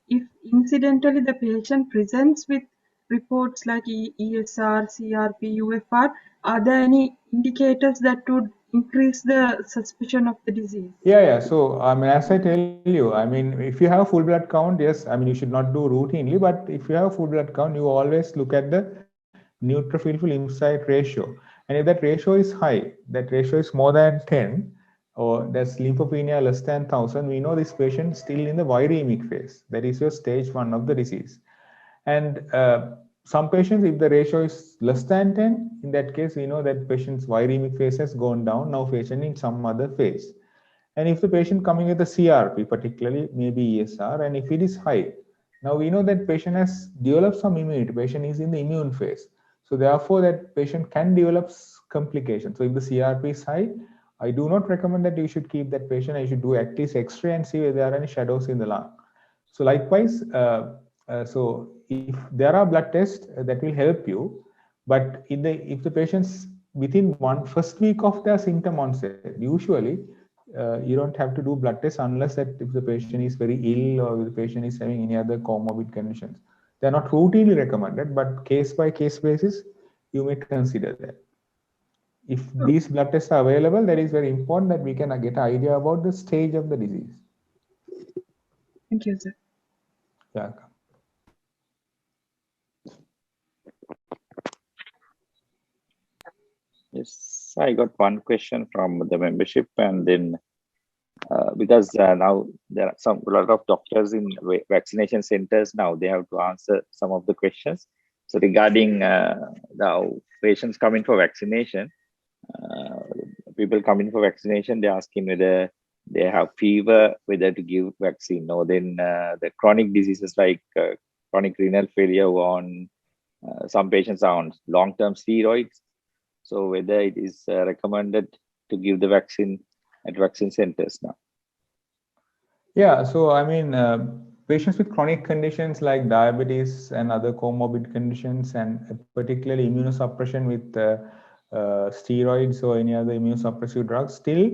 If incidentally the patient presents with reports like ESR, CRP, UFR, are there any indicators that would increase the suspicion of the disease? Yeah. So, I mean, as I tell you, I mean, if you have a full blood count, yes, I mean, you should not do routinely, but if you have a full blood count, you always look at the neutrophil to lymphocyte ratio. And if that ratio is high, that ratio is more than 10, or that's lymphopenia less than 1,000, we know this patient is still in the viremic phase. That is your stage 1 of the disease. And some patients, if the ratio is less than 10, in that case, we know that patient's viremic phase has gone down, now patient in some other phase. And if the patient coming with a CRP, particularly maybe ESR, and if it is high, now we know that patient has developed some immunity, patient is in the immune phase. So therefore that patient can develop complications. So if the CRP is high, I do not recommend that you should keep that patient. I should do at least X-ray and see whether there are any shadows in the lung. So likewise, so if there are blood tests that will help you, but if the patient's within first week of their symptom onset, usually you don't have to do blood tests unless that if the patient is very ill or the patient is having any other comorbid conditions. They're not routinely recommended, but case by case basis, you may consider that. If these blood tests are available, that is very important that we can get an idea about the stage of the disease. Thank you, sir. Yeah. Yes, I got one question from the membership, and then because now there are a lot of doctors in vaccination centers now, they have to answer some of the questions. So regarding the patients coming for vaccination, people coming for vaccination, they're asking whether they have fever, whether to give vaccine, or then the chronic diseases like chronic renal failure, on some patients are on long-term steroids. So whether it is recommended to give the vaccine at vaccine centers now. Yeah, so I mean, patients with chronic conditions like diabetes and other comorbid conditions, and particularly immunosuppression with steroids or any other immunosuppressive drugs, still,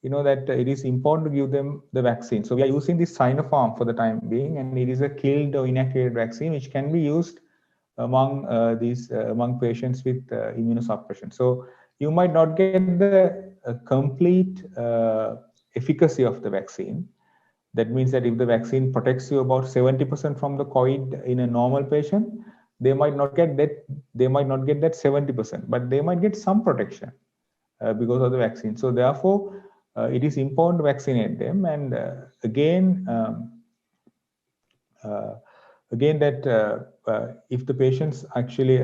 you know that it is important to give them the vaccine. So we are using this Sinopharm for the time being, and it is a killed or inactivated vaccine which can be used among among patients with immunosuppression. So you might not get the complete efficacy of the vaccine. That means that if the vaccine protects you about 70% from the COVID in a normal patient, they might not get that. They might not get that 70%, but they might get some protection because of the vaccine. So therefore, it is important to vaccinate them. And again, that if the patients actually,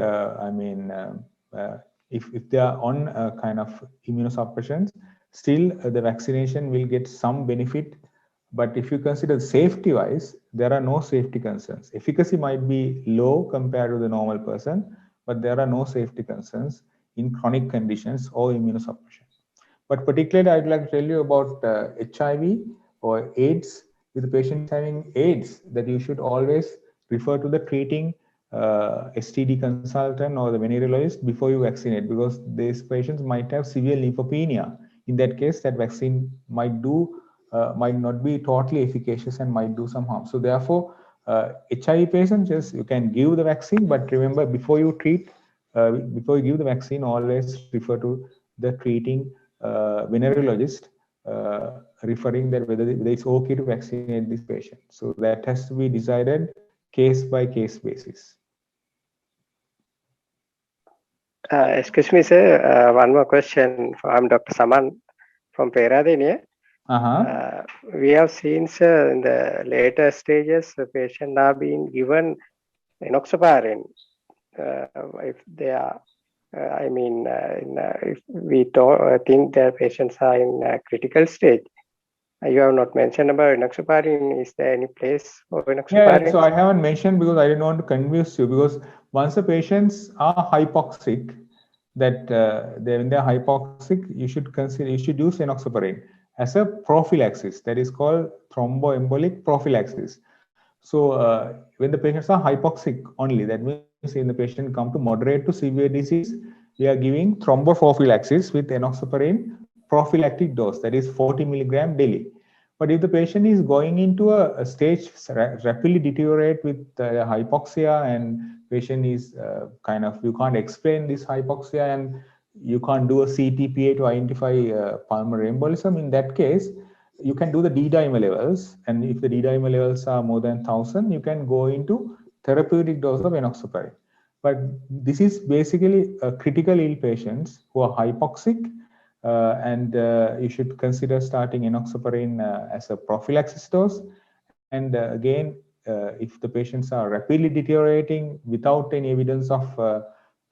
if they are on kind of immunosuppressions, still the vaccination will get some benefit. But if you consider safety-wise, there are no safety concerns. Efficacy might be low compared to the normal person, but there are no safety concerns in chronic conditions or immunosuppression. But particularly, I'd like to tell you about HIV or AIDS. With the patient having AIDS, that you should always refer to the treating STD consultant or the venereologist before you vaccinate, because these patients might have severe lymphopenia. In that case, that vaccine might not be totally efficacious and might do some harm. So therefore, HIV patients, just you can give the vaccine, but remember, before you treat, before you give the vaccine, always refer to the treating venereologist, referring that whether it's okay to vaccinate this patient. So that has to be decided case by case basis. Excuse me, sir. One more question. I'm Dr. Saman from Peradeniya. We have seen, sir, in the later stages, the patient are being given enoxaparin if they are. If we think the patients are in a critical stage. You have not mentioned about enoxaparin. Is there any place for enoxaparin? Yeah, so I haven't mentioned because I didn't want to confuse you, because once the patients are hypoxic, that when they're hypoxic, you should use enoxaparin as a prophylaxis. That is called thromboembolic prophylaxis. So when the patients are hypoxic only, that means when the patient come to moderate to severe disease, we are giving thromboprophylaxis with enoxaparin prophylactic dose, that is 40 milligram daily. But if the patient is going into a stage rapidly deteriorate with hypoxia, and patient is you can't explain this hypoxia and you can't do a CTPA to identify pulmonary embolism, in that case, you can do the D-dimer levels, and if the D-dimer levels are more than 1000, you can go into therapeutic dose of enoxaparin. But this is basically critical ill patients who are hypoxic, and you should consider starting enoxaparin as a prophylaxis dose. And again, if the patients are rapidly deteriorating without any evidence of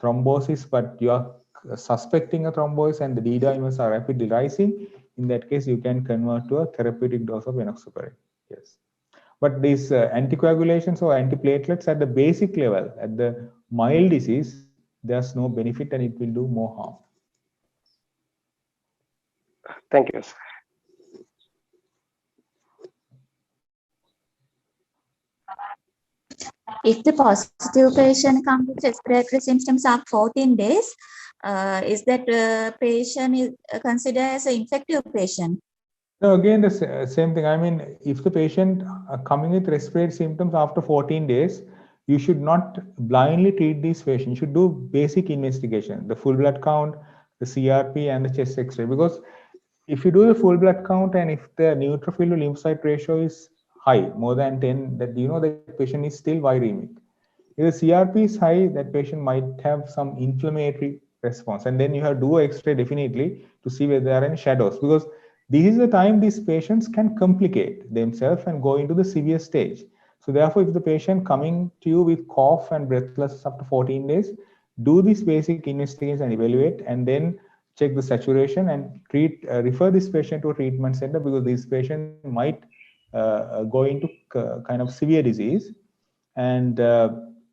thrombosis, but you are suspecting a thrombosis and the D-dimers are rapidly rising, in that case, you can convert to a therapeutic dose of enoxaparin. Yes. But these anticoagulations or antiplatelets at the basic level, at the mild disease, there's no benefit and it will do more harm. Thank you, sir. If the positive patient comes with respiratory symptoms after 14 days, is that patient is considered as an infective patient? No, again, the same thing. I mean, if the patient are coming with respiratory symptoms after 14 days, you should not blindly treat these patients. You should do basic investigation, the full blood count, the CRP, and the chest X-ray. Because if you do the full blood count and if the neutrophil to lymphocyte ratio is high, more than 10, that the patient is still viremic. If the CRP is high, that patient might have some inflammatory response, and then you have to do X-ray definitely to see whether there are any shadows, because this is the time these patients can complicate themselves and go into the severe stage. So therefore, if the patient coming to you with cough and breathlessness up to 14 days, do this basic investigation and evaluate, and then check the saturation and refer this patient to a treatment center, because this patient might go into kind of severe disease. And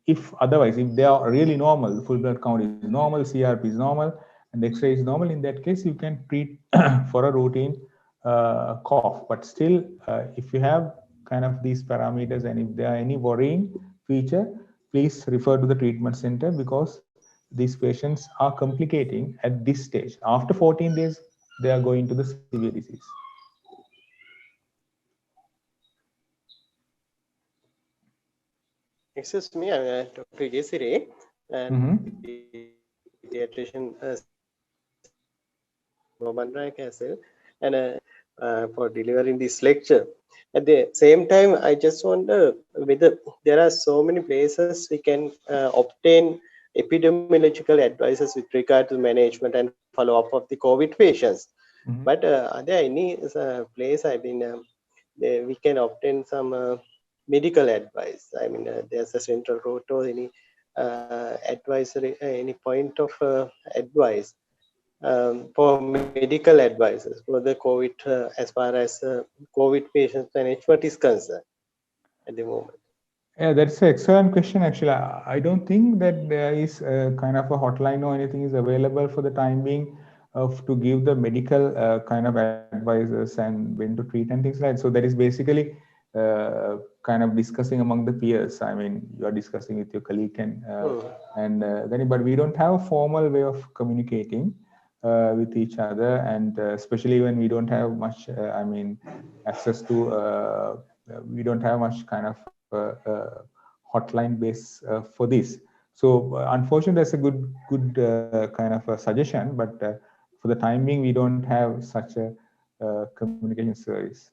if otherwise, if they are really normal, the full blood count is normal, CRP is normal, and the X-ray is normal, in that case, you can treat for a routine cough. But still, if you have kind of these parameters and if there are any worrying feature, please refer to the treatment center, because these patients are complicating at this stage. After 14 days, they are going to the severe disease. Excuse me, I'm Dr. Jesire, and pediatrician Mohammed Castle, and for delivering this lecture. At the same time, I just wonder whether there are so many places we can obtain epidemiological advices with regard to management and follow-up of the COVID patients. But are there any place, we can obtain some medical advice? I mean, there's a central road or any advisory, any point of advice for medical advices for the COVID, as far as COVID patients management is concerned at the moment? Yeah, that's an excellent question. Actually, I don't think that there is a kind of a hotline or anything is available for the time being to give the medical kind of advices and when to treat and things like that. So that is basically kind of discussing among the peers. I mean, you are discussing with your colleague but we don't have a formal way of communicating with each other, and especially when we don't have much, access to, we don't have much kind of hotline base for this. So unfortunately, that's a good kind of a suggestion, but for the time being, we don't have such a communication service.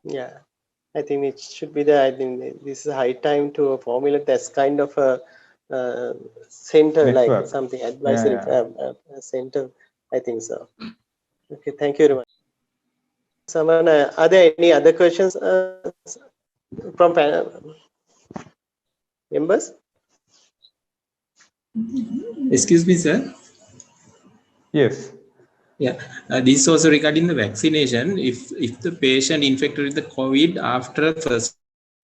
Yeah, I think it should be there. I think this is a high time to formulate this kind of a center, network, like something advisory center I think so. Okay, thank you very much. Someone, are there any other questions from panel members? Excuse me, sir. Yes. Yeah, this is also regarding the vaccination. If the patient infected with the COVID after first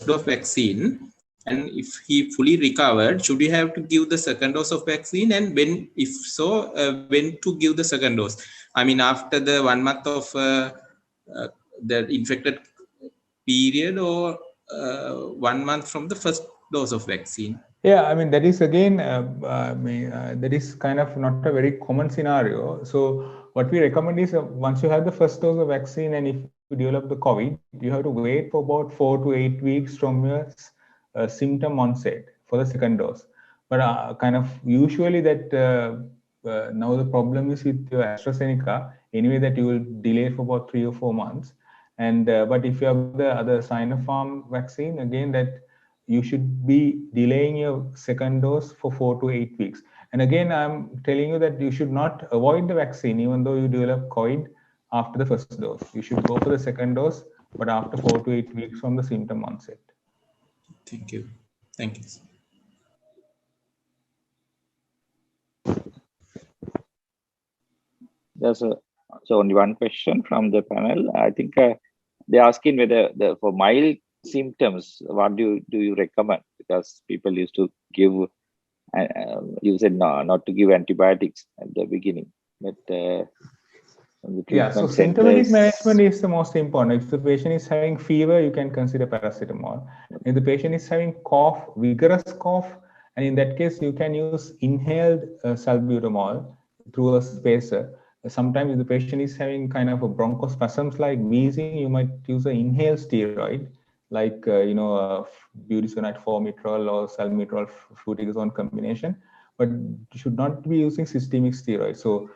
dose vaccine, and if he fully recovered, should you have to give the second dose of vaccine? And when, if so, when to give the second dose? I mean, after the 1 month of the infected period, or 1 month from the first dose of vaccine? Yeah, I mean, that is again, that is kind of not a very common scenario. So what we recommend is once you have the first dose of vaccine and if you develop the COVID, you have to wait for about 4 to 8 weeks from your symptom onset for the second dose. But kind of usually that now the problem is with your AstraZeneca, anyway, that you will delay for about 3 or 4 months. And but if you have the other Sinopharm vaccine, again, that you should be delaying your second dose for 4 to 8 weeks. And again, I'm telling you that you should not avoid the vaccine, even though you develop COVID after the first dose. You should go for the second dose, but after 4 to 8 weeks from the symptom onset. Thank you. Thank you. There's so only one question from the panel. I think they're asking whether for mild symptoms, what do you recommend? Because people used to give, you said no, not to give antibiotics at the beginning, but yeah, so symptomatic management is the most important. If the patient is having fever, you can consider paracetamol. If the patient is having cough, vigorous cough, and in that case, you can use inhaled salbutamol through a spacer. Sometimes if the patient is having kind of a bronchospasms like wheezing, you might use an inhaled steroid like budesonide formoterol or salmeterol fluticasone combination, but you should not be using systemic steroids. So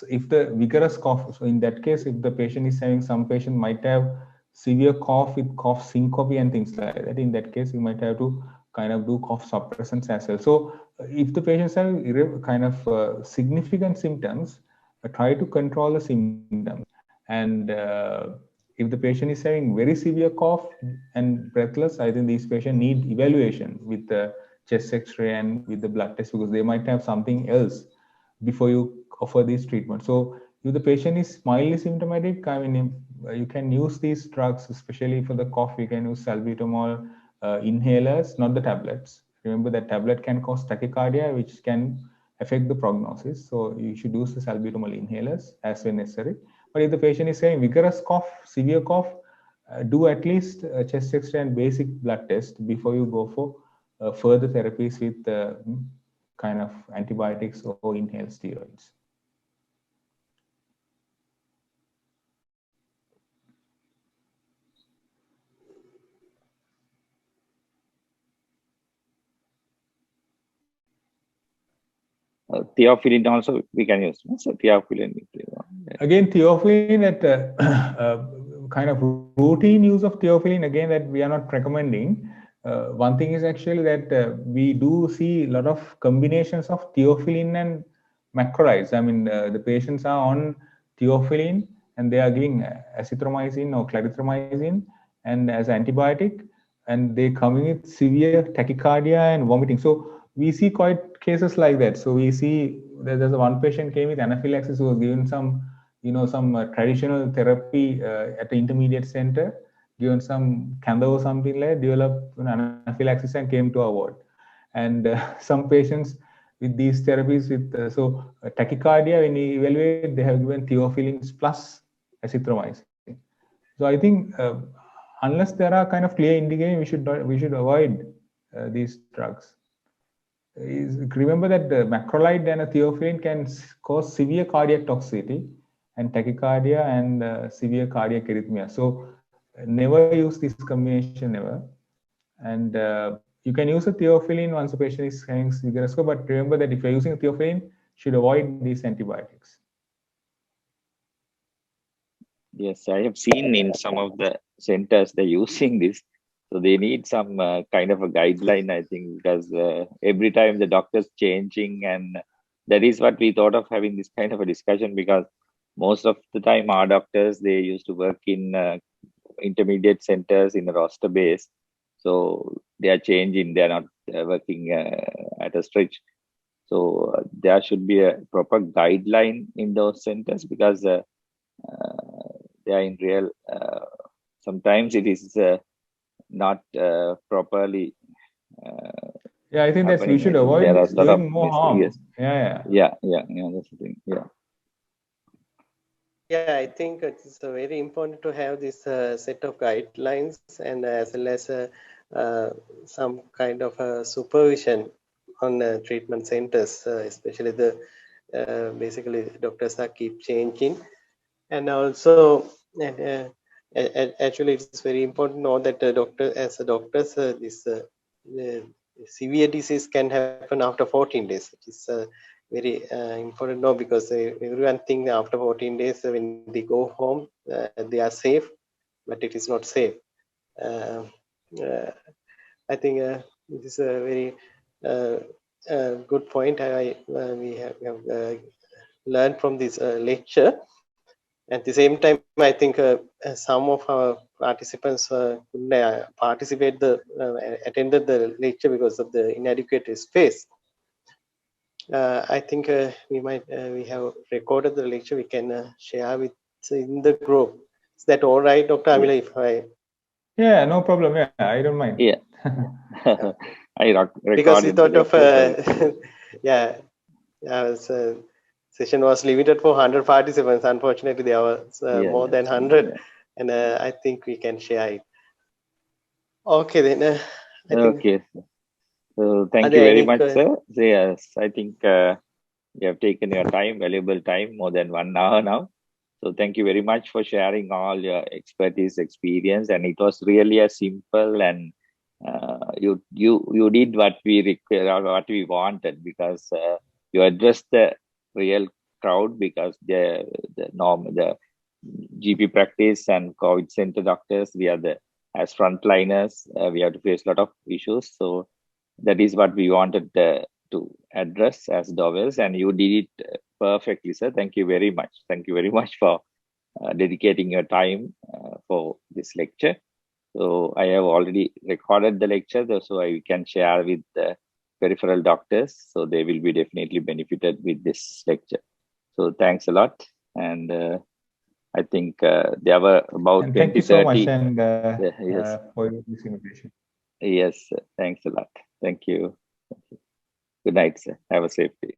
if the vigorous cough, so in that case, if the patient is having, some patient might have severe cough with cough syncope and things like that, in that case, you might have to kind of do cough suppressants as well. So if the patients have kind of significant symptoms, try to control the symptoms. And if the patient is having very severe cough and breathless, I think these patients need evaluation with the chest X-ray and with the blood test, because they might have something else before you offer these treatments. So if the patient is mildly symptomatic, I mean, you can use these drugs, especially for the cough. You can use salbutamol inhalers, not the tablets. Remember that tablet can cause tachycardia, which can affect the prognosis. So you should use the salbutamol inhalers as when necessary. But if the patient is having vigorous cough, severe cough, do at least a chest X-ray and basic blood test before you go for further therapies with kind of antibiotics or inhaled steroids. Theophylline also we can use. So theophylline. Again, theophylline, that kind of routine use of theophylline, again, that we are not recommending. One thing is actually that we do see a lot of combinations of theophylline and macrolides. I mean, the patients are on theophylline and they are giving azithromycin or clarithromycin and as antibiotic, and they come with severe tachycardia and vomiting. So we see quite cases like that. So we see there's one patient came with anaphylaxis who was given some, some traditional therapy at the intermediate center, given some candle or something like that, developed anaphylaxis and came to our ward. And some patients with these therapies with tachycardia, when we evaluate, they have given theophylline plus azithromycin. So I think unless there are kind of clear indications, we should avoid these drugs. Remember that the macrolide and a theophylline can cause severe cardiac toxicity and tachycardia and severe cardiac arrhythmia. So never use this combination ever. And you can use a theophylline once a patient is having vigorous cough, but remember that if you're using a theophylline, you should avoid these antibiotics. Yes, I have seen in some of the centers they're using this. So they need some kind of a guideline, I think, because every time the doctor's changing and that is what we thought of having this kind of a discussion, because most of the time our doctors, they used to work in intermediate centers in a roster base. So they are changing, they're not working at a stretch. So there should be a proper guideline in those centers, because they are in real, sometimes it is not properly yeah, I think that we happening. should I think avoid there are a lot of doing more harm. yes. Yeah, Yeah, that's the thing. Yeah, I think it's very important to have this set of guidelines, and as well as some kind of supervision on treatment centers, especially the basically doctors are keep changing, and also actually it's very important to know that as a doctors, this severe disease can happen after 14 days. It is very important to know, because everyone thinks after 14 days when they go home they are safe, but it is not safe. I think this is a very good point we have learned from this lecture. At the same time, I think some of our participants couldn't attended the lecture because of the inadequate space. I think we have recorded the lecture. We can share with in the group. Is that all right, Dr. Amila? If I no problem. Yeah, I don't mind. Yeah. I recorded because we thought of lecture, yeah, session was limited for 100 participants. Unfortunately, there was more than 100, and I think we can share it. Okay, then. I think, okay. So thank you very much, sir. So, yes, I think you have taken your time, valuable time, more than 1 hour now. So thank you very much for sharing all your expertise, experience, and it was really a simple, and you did what we require, what we wanted, because you addressed the real crowd, because the GP practice and COVID center doctors, we are as frontliners, we have to face a lot of issues. So that is what we wanted to address as Dovels, and you did it perfectly, sir. Thank you very much. Thank you very much for dedicating your time for this lecture. So I have already recorded the lecture, so I can share with the peripheral doctors, so they will be definitely benefited with this lecture. So thanks a lot, and I think there were about and 20, thank you so 30. much, and Yes. for this invitation. Yes, sir. Thanks a lot. Thank you. Good night, sir. Have a safe day.